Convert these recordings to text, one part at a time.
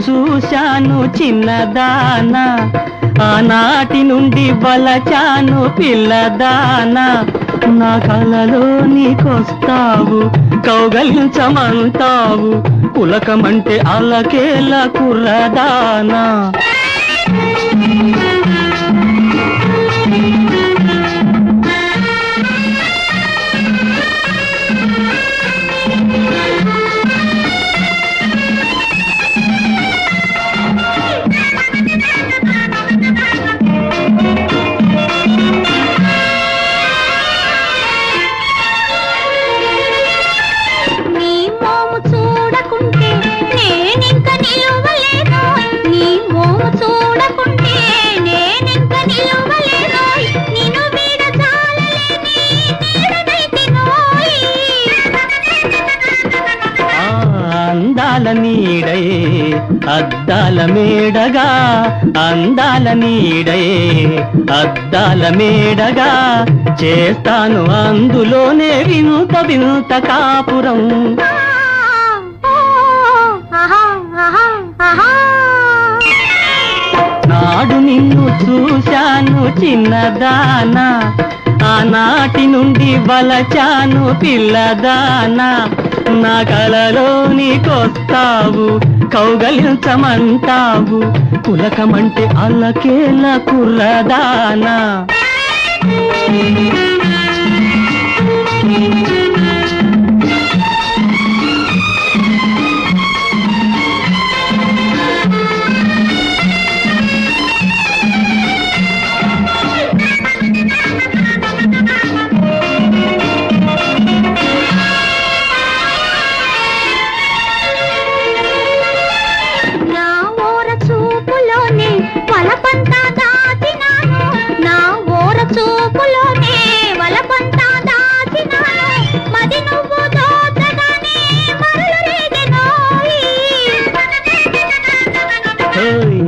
చూశాను చిన్నదానా, ఆనాటి నుండి వలచాను పిల్లదానా. నా కలలో నీకొస్తావు, కౌగలించమంటావు, పులకమంటే అలకేల కుర్రదానా. అందాల నీడయే అద్దాల మేడగా, అందాల నీడయే అద్దాల మేడగా, చేస్తాను అందులోనే వింత వింత కాపురం. నాడు నిన్ను చూశాను చిన్నదానా, ఆనాటి నుండి వలచాను పిల్లదానా. నా కలలో నీకొస్తావు, కౌగలించమంటావు, పులకమంటే అల్లకేల కుర్రదానా.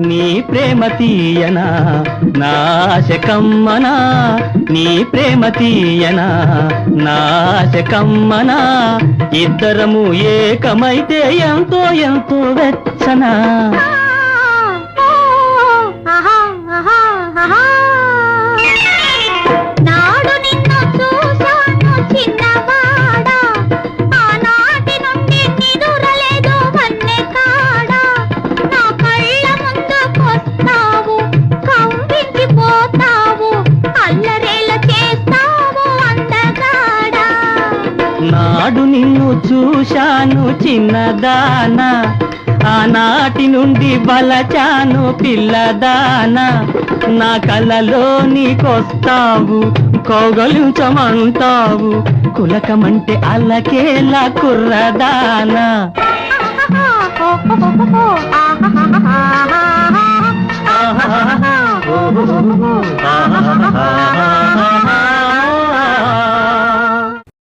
నీ ప్రేమ తీయనా నాశ కమ్మనా, నీ ప్రేమ తీయనా నాశ కమ్మనా, ఇద్దరము ఏకమైతే ఎంతో ఎంతో వెచ్చనా. నాడు నిన్ను చూశాను చిన్నదానా, ఆనాటి నుండి వలచాను పిల్లదానా. నా కలలో నీకొస్తావు, కౌగలించమంటావు, కులకమంటే అల్లకేల కుర్రదానా. ఆహా